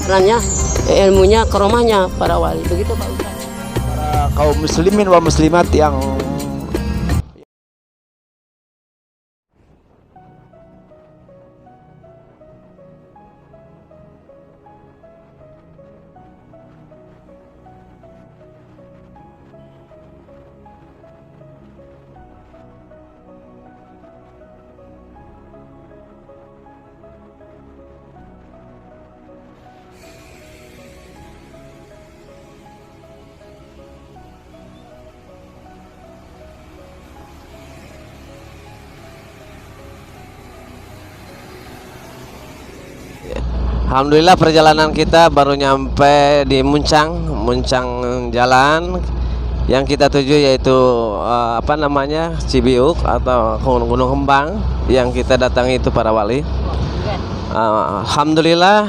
perannya, ilmunya, karomahnya para wali. Begitu Pak Ustaz. Para kaum muslimin wa muslimat yang Alhamdulillah perjalanan kita baru nyampe di Muncang jalan yang kita tuju yaitu Cibiuk atau Gunung Kembang yang kita datangi itu para wali. Alhamdulillah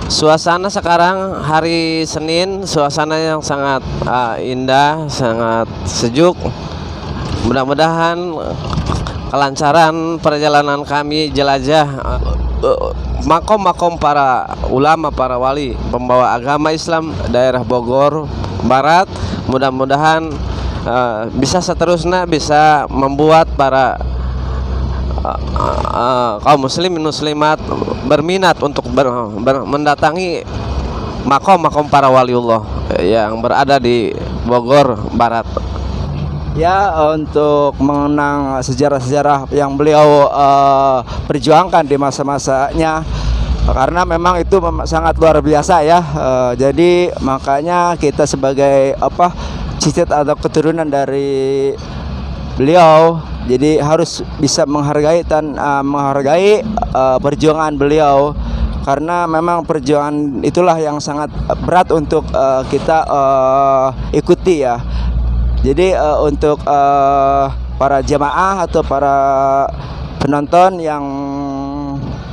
suasana sekarang hari Senin, suasana yang sangat indah, sangat sejuk. Mudah-mudahan kelancaran perjalanan kami jelajah makom-makom para ulama, para wali, pembawa agama Islam daerah Bogor Barat. Mudah-mudahan bisa seterusnya bisa membuat para kaum muslimin muslimat berminat untuk mendatangi makom-makom para waliullah yang berada di Bogor Barat. ya untuk mengenang sejarah-sejarah yang beliau perjuangkan di masa-masanya, karena memang itu sangat luar biasa ya. Jadi makanya kita sebagai cicit atau keturunan dari beliau, jadi harus bisa menghargai dan menghargai perjuangan beliau, karena memang perjuangan itulah yang sangat berat untuk kita ikuti ya. Jadi untuk para jamaah atau para penonton yang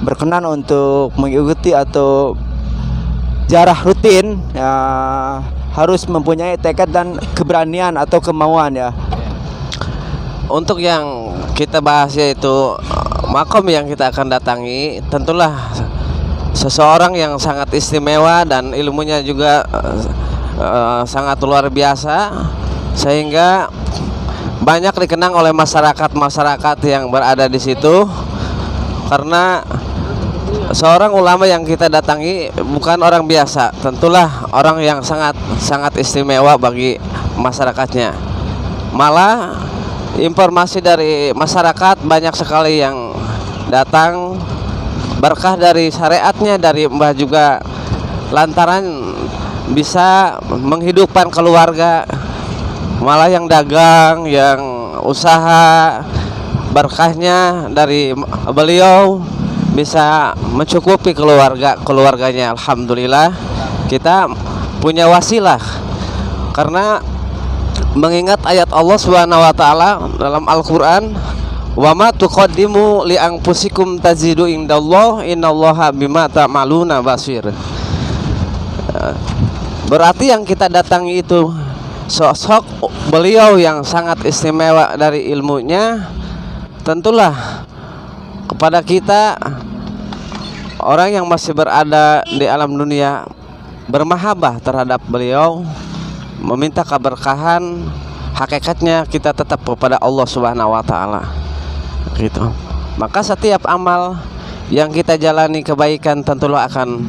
berkenan untuk mengikuti atau ziarah rutin ya, harus mempunyai tekad dan keberanian atau kemauan ya. Untuk yang kita bahas yaitu makom yang kita akan datangi, tentulah seseorang yang sangat istimewa dan ilmunya juga sangat luar biasa, sehingga banyak dikenang oleh masyarakat yang berada di situ. Karena seorang ulama yang kita datangi bukan orang biasa, tentulah orang yang sangat istimewa bagi masyarakatnya. Malah informasi dari masyarakat banyak sekali yang datang, berkah dari syariatnya, dari Mbah juga, lantaran bisa menghidupkan keluarga. Malah yang dagang, yang usaha, berkahnya dari beliau bisa mencukupi keluarganya. Alhamdulillah kita punya wasilah, karena mengingat ayat Allah Subhanahu wa taala dalam Al-Qur'an, wa ma tuqaddimu li anfusikum tajidu indallah innallaha bima ta'maluna basir. Berarti yang kita datangi itu sosok beliau yang sangat istimewa dari ilmunya. Tentulah kepada kita orang yang masih berada di alam dunia bermahabbah terhadap beliau, meminta keberkahan, hakikatnya kita tetap kepada Allah Subhanahu wa taala. Gitu. Maka setiap amal yang kita jalani kebaikan tentulah akan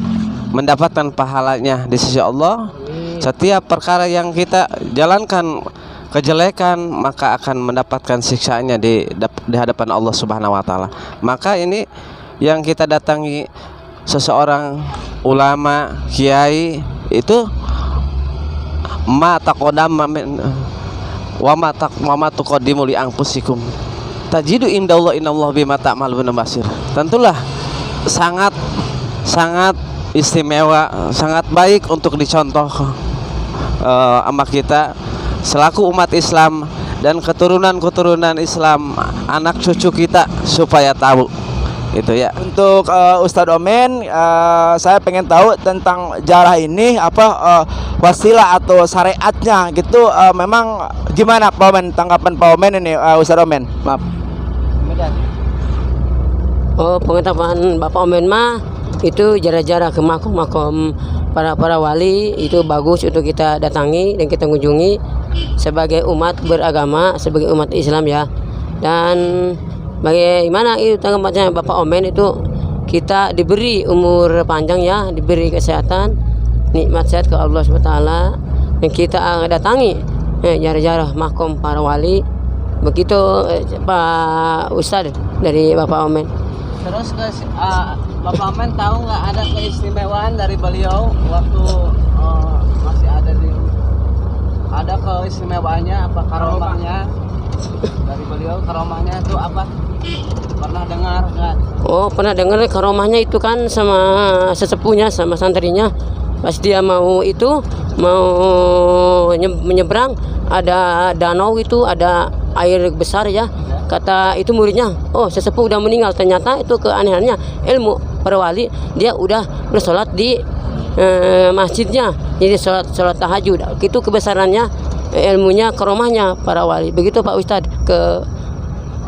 mendapatkan pahalanya di sisi Allah. Setiap perkara yang kita jalankan kejelekan, maka akan mendapatkan siksaannya di hadapan Allah Subhanahu wa taala. Maka ini yang kita datangi seseorang ulama, kiai, itu ma taqaddama min wa ma tuqaddimu li anfusikum tajidu indallah innallaha bima ta'maluna basir. Tentulah sangat istimewa, sangat baik untuk dicontoh sama kita selaku umat Islam dan keturunan Islam, anak cucu kita, supaya tahu itu ya. Untuk Ustadz Omen, saya pengen tahu tentang jarah ini, wasilah atau syariatnya gitu, memang gimana Pak Omen, tanggapan Pak Omen ini, Ustadz Omen? Maaf. Oh, pengetahuan Bapak Omen mah itu jarah-jarah ke makom-makom para wali itu bagus untuk kita datangi dan kita kunjungi sebagai umat beragama, sebagai umat Islam ya. Dan bagaimana itu tanggapannya Bapak Omen itu kita diberi umur panjang ya, diberi kesehatan, nikmat sehat ke Allah SWT, dan kita datangi jarah-jarah makom para wali. Begitu Pak Ustadz dari Bapak Omen. Terus Bapak Omen tahu nggak ada keistimewaan dari beliau waktu masih ada keistimewaannya apa karomahnya dari beliau, karomahnya itu apa? Pernah dengar nggak? Oh, pernah dengar karomahnya itu kan sama sesepuhnya, sama santrinya. Pas dia mau menyeberang, ada danau itu, ada air besar ya. Kata itu muridnya, oh sesepuh udah meninggal. Ternyata itu keanehannya ilmu para wali, dia udah bersolat di masjidnya, jadi sholat tahajud. Itu kebesarannya, ilmunya, karomahnya para wali. Begitu Pak Ustadz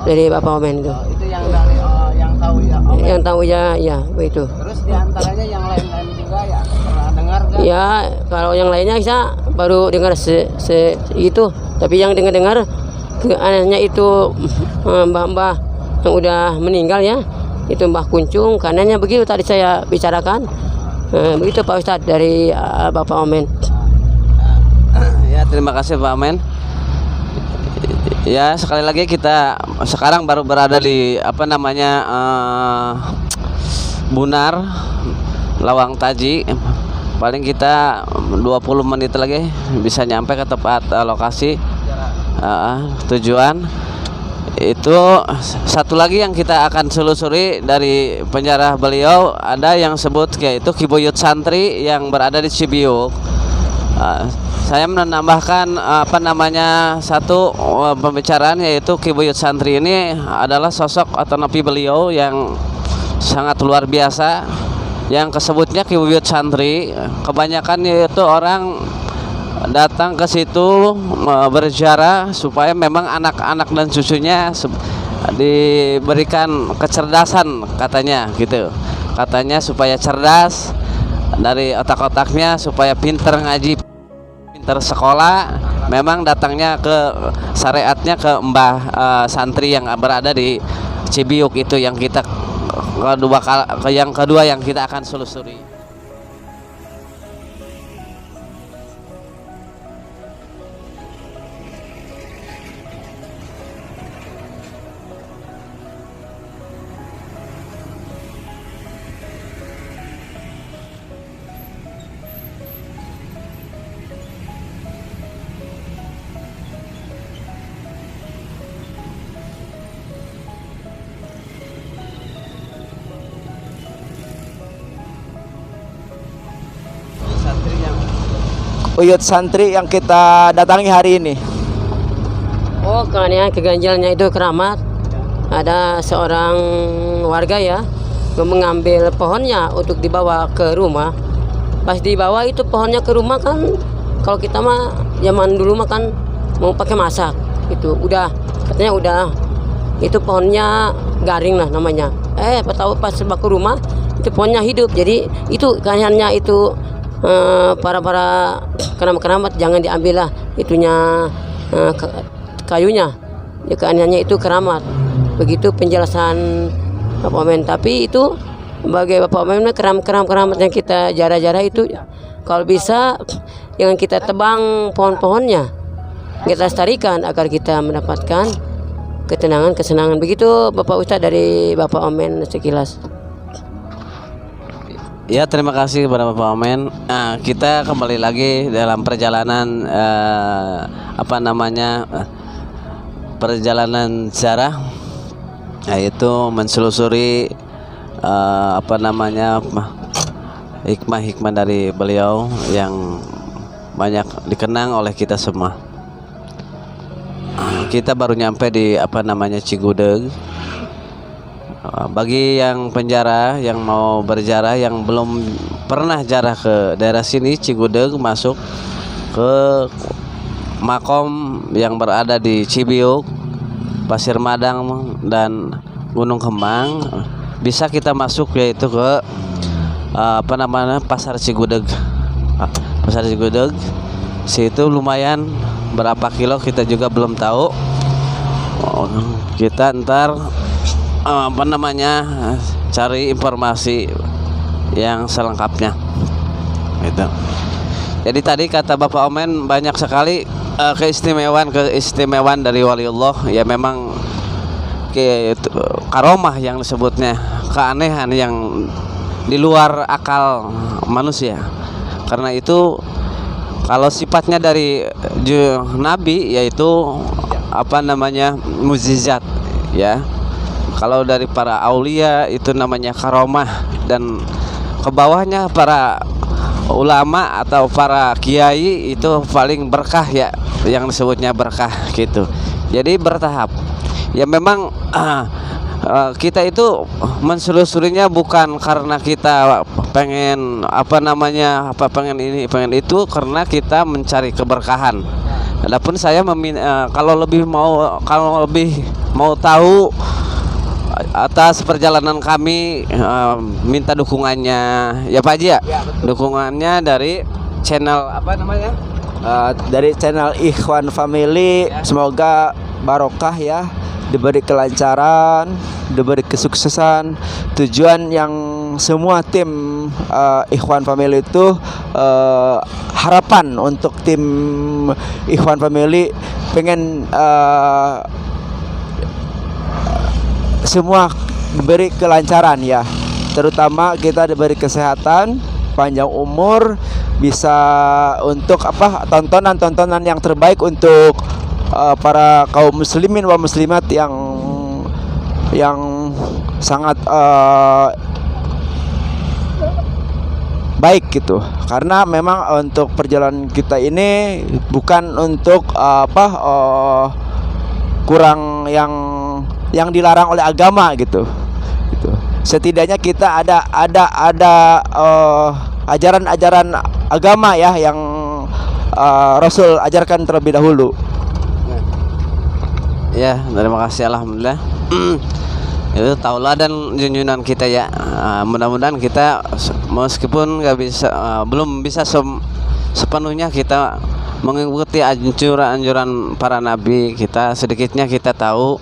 dari Bapak Omen itu. Itu yang dari yang tahu ya. Yang tahu ya begitu. Terus diantaranya yang lain-lain juga ya pernah dengar kan? Ya kalau yang lainnya saya baru dengar itu, tapi yang dengar keanehannya itu mbah-mbah yang udah meninggal ya, itu Mbah Kuncung, kanannya begitu tadi saya bicarakan. Begitu Pak Ustadz dari Bapak Omen. Ya, terima kasih Pak Omen. Ya, sekali lagi kita sekarang baru berada di Bunar Lawang Taji. Paling kita 20 menit lagi bisa nyampe ke tempat lokasi tujuan. Itu satu lagi yang kita akan selusuri dari penjara beliau, ada yang sebut yaitu Kibuyut Santri yang berada di Cibiuk. Saya menambahkan satu pembicaraan, yaitu Kibuyut Santri ini adalah sosok atau napi beliau yang sangat luar biasa, yang kesebutnya Kibuyut Santri. Kebanyakan yaitu orang datang ke situ berziarah supaya memang anak-anak dan cucunya diberikan kecerdasan, katanya gitu. Katanya supaya cerdas dari otak-otaknya, supaya pinter ngaji, pinter sekolah. Memang datangnya ke syariatnya ke Mbah Santri yang berada di Cibiuk itu yang kita kedua yang kita akan selusuri. Uyut Santri yang kita datangi hari ini. Oh, keanehan keganjalnya itu keramat. Ada seorang warga ya mengambil pohonnya untuk dibawa ke rumah. Pas dibawa itu pohonnya ke rumah kan, kalau kita mah zaman dulu mah kan mau pakai masak itu katanya udah itu pohonnya garing lah namanya. Pas bawa ke rumah itu pohonnya hidup. Jadi itu keanehannya itu para keramat jangan diambil lah itunya kayunya. Ya, keanehannya itu keramat. Begitu penjelasan Bapak Omen. Tapi itu bagi Bapak Omen keramat yang kita jarah-jarah itu, kalau bisa jangan kita tebang pohon-pohonnya, kita lestarikan agar kita mendapatkan ketenangan, kesenangan. Begitu Bapak Ustadz dari Bapak Omen sekilas. Ya, terima kasih kepada Bapak Omen. Nah, kita kembali lagi dalam perjalanan perjalanan ziarah, yaitu menselusuri hikmah-hikmah dari beliau yang banyak dikenang oleh kita semua. Kita baru nyampe di Cigudeg. Bagi yang penjara yang mau berjarah, yang belum pernah jarah ke daerah sini Cigudeg, masuk ke makom yang berada di Cibiuk, Pasir Madang dan Gunung Kembang, bisa kita masuk yaitu ke apa namanya, Pasar Cigudeg. Pasar Cigudeg situ lumayan, berapa kilo kita juga belum tahu. Kita ntar apa namanya, cari informasi yang selengkapnya gitu. Jadi tadi kata Bapak Omen banyak sekali keistimewaan dari waliullah, ya memang karomah yang disebutnya, keanehan yang di luar akal manusia. Karena itu kalau sifatnya dari nabi yaitu apa namanya, mukjizat ya. Kalau dari para aulia itu namanya karomah, dan ke bawahnya para ulama atau para kiai itu paling berkah ya, yang disebutnya berkah gitu. Jadi bertahap. Ya memang kita itu menselusurinya bukan karena kita pengen apa namanya, pengen ini pengen itu, karena kita mencari keberkahan. Adapun saya kalau lebih mau tahu atas perjalanan kami, minta dukungannya ya Pak Haji ya, dukungannya dari channel apa namanya, Dari channel Ikhwan Family. Semoga barokah ya, diberi kelancaran, diberi kesuksesan. Tujuan yang semua tim Ikhwan Family itu, harapan untuk tim Ikhwan Family pengen semua diberi kelancaran ya, terutama kita diberi kesehatan, panjang umur, bisa untuk apa, tontonan yang terbaik untuk para kaum muslimin wa muslimat yang sangat baik gitu. Karena memang untuk perjalanan kita ini bukan untuk kurang yang dilarang oleh agama gitu. Setidaknya kita ada ajaran-ajaran agama ya yang Rasul ajarkan terlebih dahulu. Ya, terima kasih, alhamdulillah. Itu tauladan junjunan kita ya. Mudah-mudahan kita meskipun nggak bisa, belum bisa sepenuhnya kita mengikuti anjuran-anjuran para nabi, kita sedikitnya kita tahu